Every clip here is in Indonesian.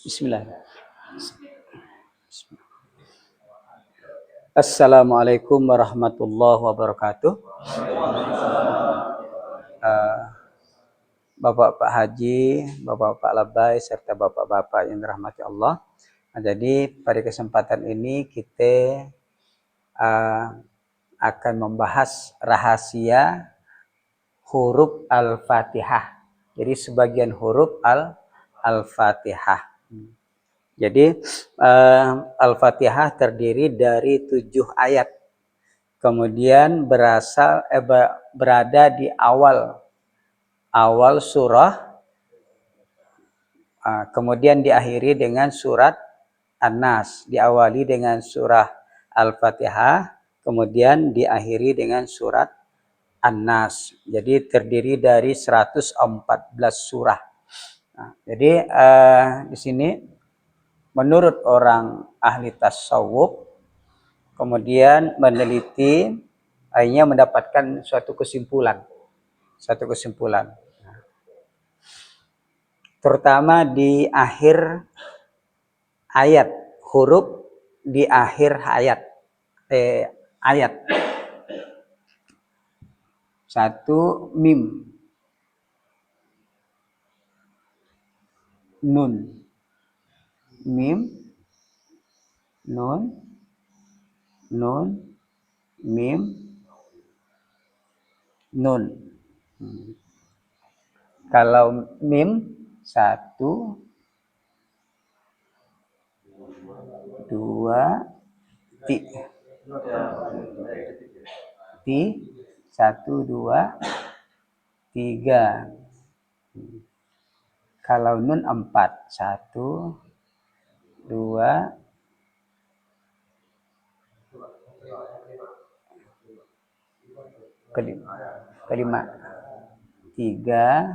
Bismillah. Assalamualaikum warahmatullahi wabarakatuh. Uh, Bapak-bapak haji, bapak-bapak labai, serta bapak-bapak yang dirahmati Allah. Nah, jadi pada kesempatan ini kita akan membahas rahasia huruf Al-Fatihah. Jadi sebagian huruf Al-Fatihah. Jadi Al-Fatihah terdiri dari 7 ayat. Kemudian berada di awal surah. Kemudian diakhiri dengan surat An-Nas. Diawali dengan surah Al-Fatihah. Kemudian diakhiri dengan surat An-Nas. Jadi terdiri dari 114 surah. Nah, jadi di sini menurut orang ahli tasawuf, kemudian meneliti, akhirnya mendapatkan suatu kesimpulan. Terutama di akhir ayat, huruf di akhir ayat. Satu, mim, nun, mim, nun, mim, nun. Kalau mim 1, 2, 3. Kalau nun 4, 1, 2, 5, 3,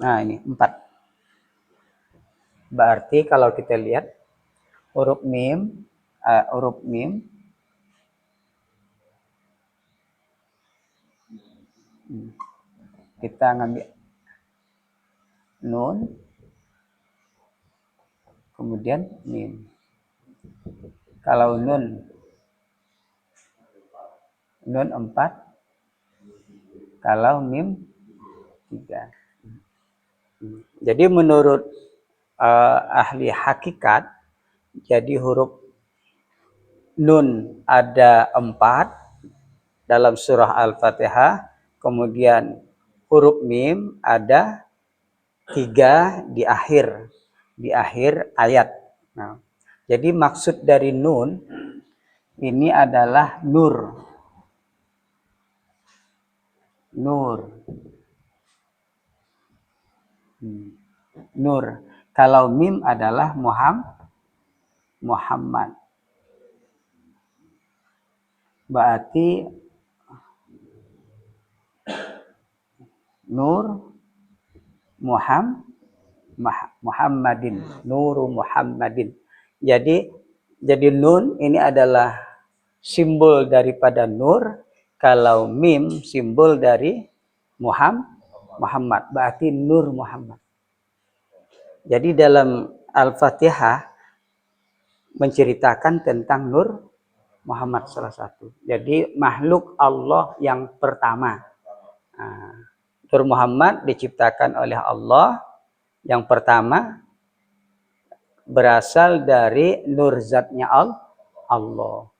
nah ini 4. Berarti kalau kita lihat huruf mim, kita ngambil nun, kemudian mim. Kalau nun 4, kalau mim 3. Jadi menurut ahli hakikat, jadi huruf nun ada 4 dalam surah Al-Fatihah, kemudian huruf mim ada 3 di akhir ayat. Nah, jadi maksud dari nun ini adalah nur. Nur. Kalau mim adalah Muhammad. Berarti nur Muhammadin, nuru Muhammadin. Jadi nun ini adalah simbol daripada nur, kalau mim simbol dari Muhammad, berarti nur Muhammad. Jadi dalam Al-Fatihah menceritakan tentang nur Muhammad salah satu. Jadi makhluk Allah yang pertama. Nur Muhammad diciptakan oleh Allah yang pertama, berasal dari nur zatnya Allah.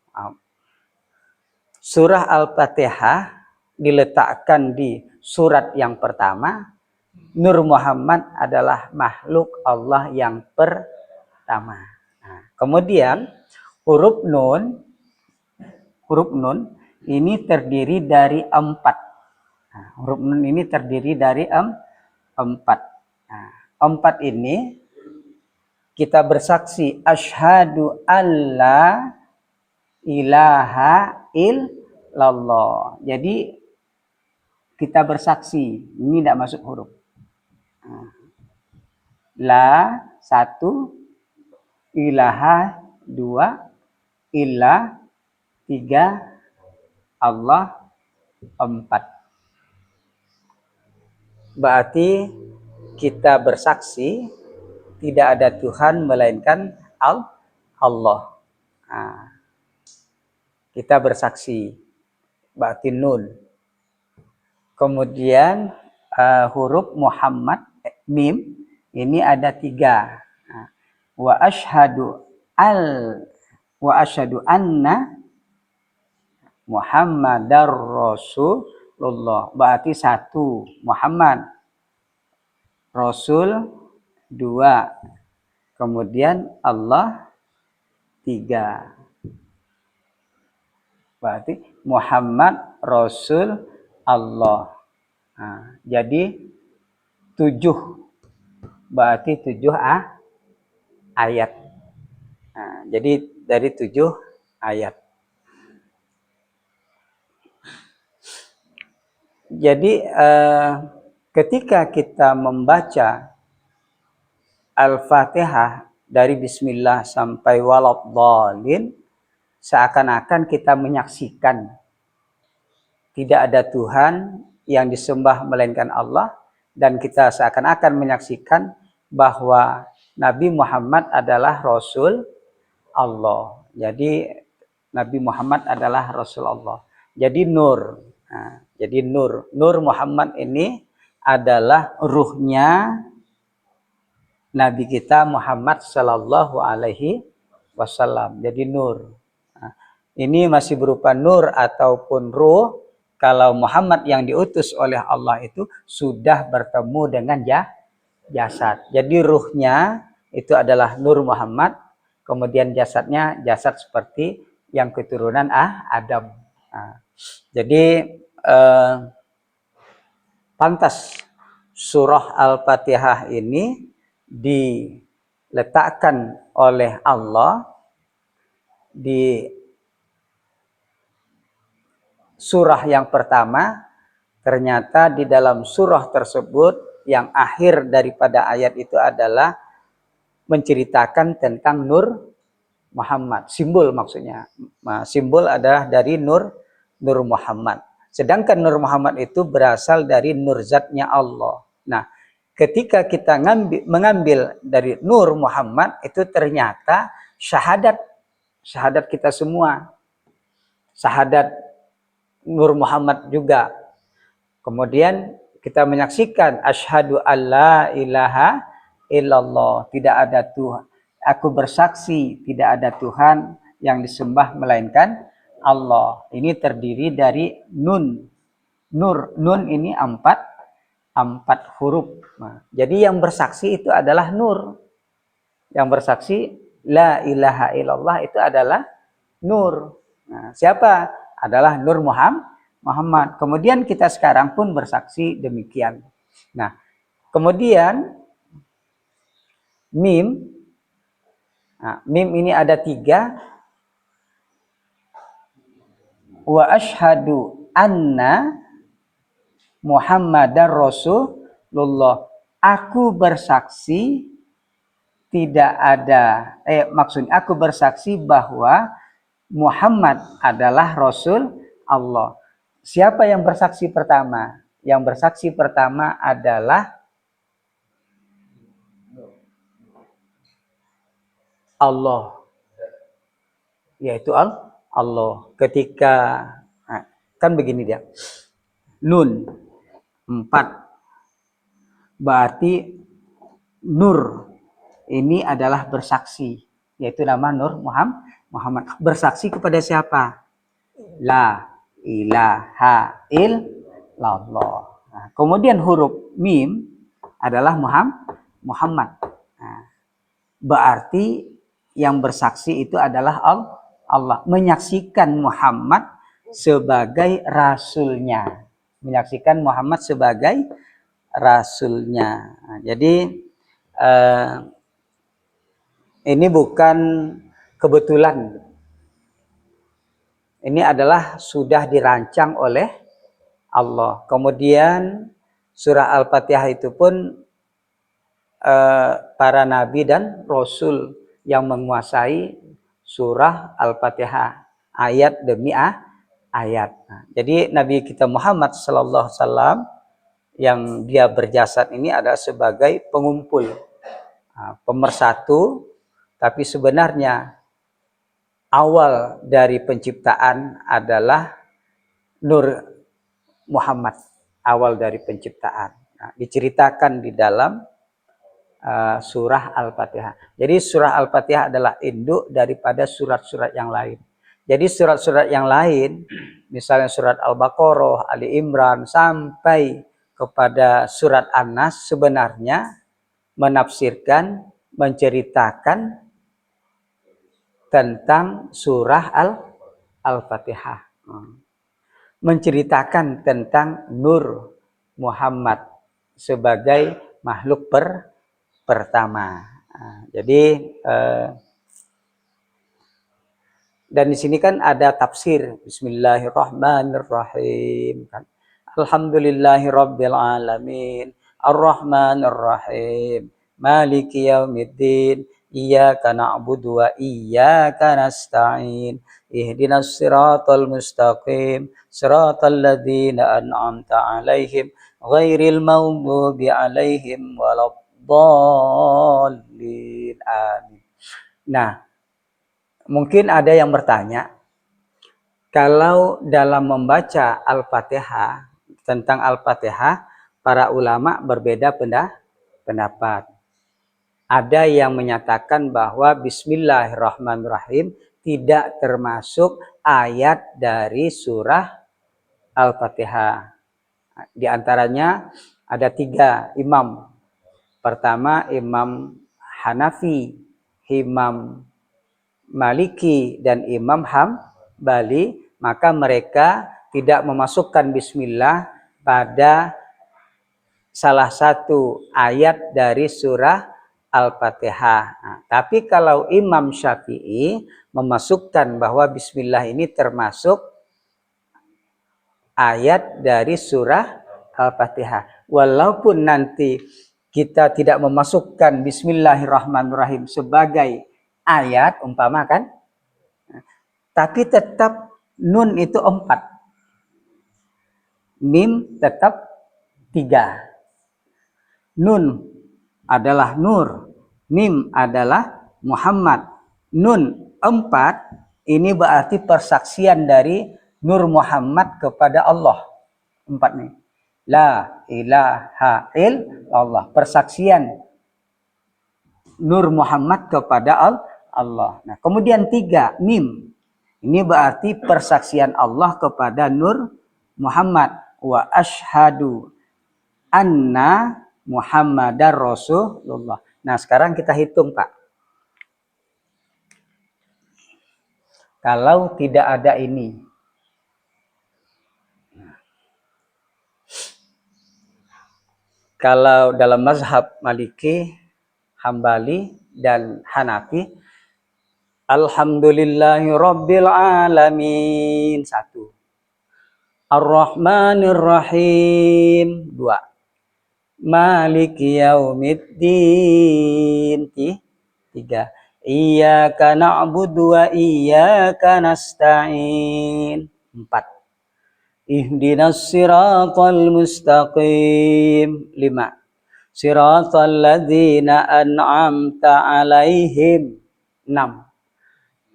Surah Al-Fatihah diletakkan di surat yang pertama. Nur Muhammad adalah makhluk Allah yang pertama. Nah, kemudian huruf nun ini terdiri dari 4. Nah, huruf nun ini terdiri dari 4. Nah, 4 ini kita bersaksi asyhadu alla ilaha illallah. Jadi kita bersaksi, ini tidak masuk huruf. La 1, ilaha 2, ilah 3, Allah 4. Berarti kita bersaksi tidak ada Tuhan melainkan Allah. Nah, kita bersaksi, berarti nun. Kemudian huruf Muhammad, mim, ini ada 3. Nah, wa asyhadu anna Muhammadar Rasulullah. Berarti 1 Muhammad, Rasul 2, kemudian Allah 3. Berarti Muhammad, Rasul, Allah. Nah, jadi 7. Berarti 7 ayat. Nah, jadi dari 7 ayat. Jadi ketika kita membaca Al-Fatihah dari Bismillah sampai waladhdallin, seakan-akan kita menyaksikan tidak ada Tuhan yang disembah melainkan Allah, dan kita seakan-akan menyaksikan bahwa Nabi Muhammad adalah Rasul Allah. Jadi Nabi Muhammad adalah Rasul Allah. Jadi nur. Nah, jadi nur Muhammad ini adalah ruhnya Nabi kita Muhammad Sallallahu Alaihi Wasallam. Jadi nur. Nah, ini masih berupa nur ataupun ruh kalau Muhammad yang diutus oleh Allah itu sudah bertemu dengan jasad. Jadi ruhnya itu adalah nur Muhammad, kemudian jasadnya jasad seperti yang keturunan Adam. Nah, jadi pantas surah Al-Fatihah ini diletakkan oleh Allah di surah yang pertama. Ternyata di dalam surah tersebut yang akhir daripada ayat itu adalah menceritakan tentang nur Muhammad, simbol maksudnya. Nah, simbol adalah dari nur Muhammad. Sedangkan nur Muhammad itu berasal dari nur zatnya Allah. Nah, ketika kita mengambil dari nur Muhammad itu ternyata syahadat kita semua. Syahadat nur Muhammad juga. Kemudian kita menyaksikan asyhadu alla ilaha illallah, tidak ada Tuhan. Aku bersaksi tidak ada Tuhan yang disembah melainkan Allah. Ini terdiri dari nun. Nun ini 4 huruf. Nah, jadi yang bersaksi itu adalah nur. Yang bersaksi la ilaha illallah itu adalah nur. Nah, siapa? Adalah nur Muhammad. Kemudian kita sekarang pun bersaksi demikian. Nah, kemudian mim. Nah, mim ini ada 3. Wa asyhadu anna Muhammadar Rasulullah. Aku bersaksi tidak ada, maksudnya aku bersaksi bahwa Muhammad adalah Rasul Allah. Siapa yang bersaksi pertama? Yang bersaksi pertama adalah Allah, yaitu Allah. Ketika kan begini dia, nun 4, berarti nur ini adalah bersaksi, yaitu nama nur Muhammad. Bersaksi kepada siapa? La ilaha illallah. Nah, kemudian huruf mim adalah Muhammad. Nah, berarti yang bersaksi itu adalah Allah, menyaksikan Muhammad sebagai rasulnya. Menyaksikan Muhammad sebagai rasulnya. Nah, jadi ini bukan kebetulan. Ini adalah sudah dirancang oleh Allah. Kemudian surah Al-Fatihah itu pun para nabi dan rasul yang menguasai surah Al-Fatihah ayat demi ayat. Nah, jadi Nabi kita Muhammad sallallahu alaihi wasallam yang dia berjasad ini adalah sebagai pengumpul, pemersatu, tapi sebenarnya awal dari penciptaan adalah Nur Muhammad, awal dari penciptaan. Nah, diceritakan di dalam surah Al-Fatihah. Jadi surah Al-Fatihah adalah induk daripada surat-surat yang lain. Jadi surat-surat yang lain, misalnya surat Al-Baqarah, Ali Imran, sampai kepada surat An-Nas sebenarnya menafsirkan, menceritakan tentang surah Al-Fatihah. Menceritakan tentang Nur Muhammad sebagai makhluk pertama. Jadi dan di sini kan ada tafsir Bismillahirrahmanirrahim kan. Alhamdulillahirabbil alamin, Arrahmanir Rahim, Maliki yaumiddin, Iyyaka na'budu wa iyyaka nasta'in, Ihdinas siratal mustaqim, siratal ladzina an'amta 'alaihim, ghairil maghdubi 'alaihim waladdallin. Amin. Nah, mungkin ada yang bertanya, kalau dalam membaca Al-Fatihah, tentang Al-Fatihah, para ulama berbeda pendapat. Ada yang menyatakan bahwa Bismillahirrahmanirrahim tidak termasuk ayat dari surah Al-Fatihah. Di antaranya ada 3 imam. Pertama Imam Hanafi, Imam Maliki, dan Imam Hambali, maka mereka tidak memasukkan bismillah pada salah satu ayat dari surah Al-Fatihah. Nah, tapi kalau Imam Syafi'i memasukkan bahwa bismillah ini termasuk ayat dari surah Al-Fatihah. Walaupun nanti kita tidak memasukkan Bismillahirrahmanirrahim sebagai ayat, umpama kan, tapi tetap nun itu 4, mim tetap 3. Nun adalah Nur, mim adalah Muhammad. Nun 4 ini berarti persaksian dari Nur Muhammad kepada Allah. 4 nih. La ilaha illallah, persaksian Nur Muhammad kepada Allah. Nah, kemudian 3 mim. Ini berarti persaksian Allah kepada Nur Muhammad. Wa asyhadu anna Muhammadar Rasulullah. Nah, sekarang kita hitung, Pak. Kalau tidak ada ini, kalau dalam mazhab Maliki, Hambali, dan Hanafi, Alhamdulillahirabbil alamin 1. Ar-Rahmanir Rahim 2. Maliki yaumiddin 3. Iyyaka na'budu wa iyyaka nasta'in 4. Ihdinas siratal mustaqim 5. Siratal ladzina an'amta 'alaihim 6.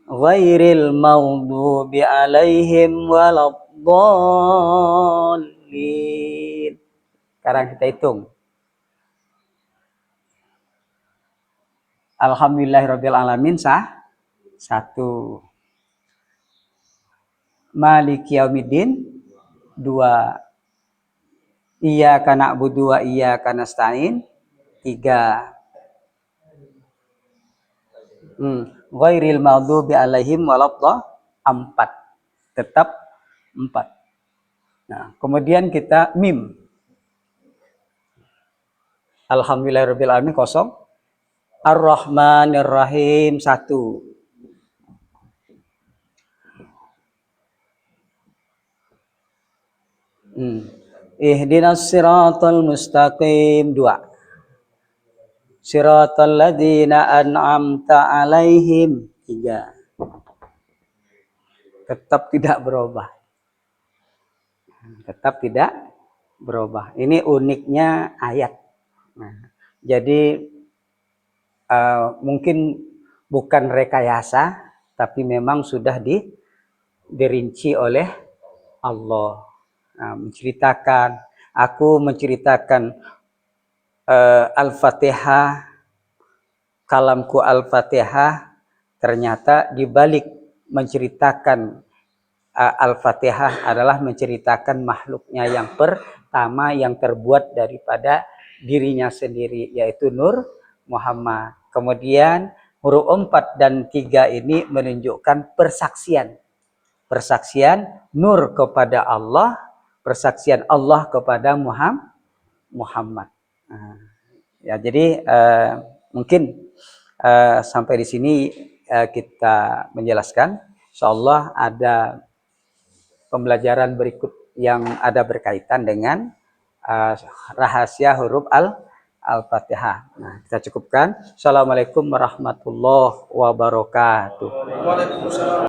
Ghairil maghdubi 'alaihim waladdallin. Sekarang kita hitung. Alhamdulillahirabbil alamin 1. Maliki yaumiddin 2. Iyyaka na'budu wa iyyaka nasta'in 3. Ghairil maghdubi 'alaihim waladdallin 4. Tetap 4. Nah, kemudian kita mim. Alhamdulillahirabbil alamin 0. Ar-Rahmanir Rahim 1. Ihdinas siratal mustaqim 2. Siratal ladzina an'amta 'alaihim 3. Tetap tidak berubah. Tetap tidak berubah. Ini uniknya ayat. Nah, jadi mungkin bukan rekayasa, tapi memang sudah dirinci oleh Allah. Nah, aku menceritakan Al-Fatihah, kalamku Al-Fatihah, ternyata dibalik menceritakan Al-Fatihah adalah menceritakan makhluknya yang pertama yang terbuat daripada dirinya sendiri, yaitu Nur Muhammad. Kemudian huruf 4 dan 3 ini menunjukkan persaksian. Persaksian Nur kepada Allah, persaksian Allah kepada Muhammad. Nah, ya, jadi mungkin sampai di sini kita menjelaskan. Insyaallah ada pembelajaran berikut yang ada berkaitan dengan rahasia huruf Al-Fatihah. Nah, kita cukupkan. Assalamualaikum warahmatullahi wabarakatuh.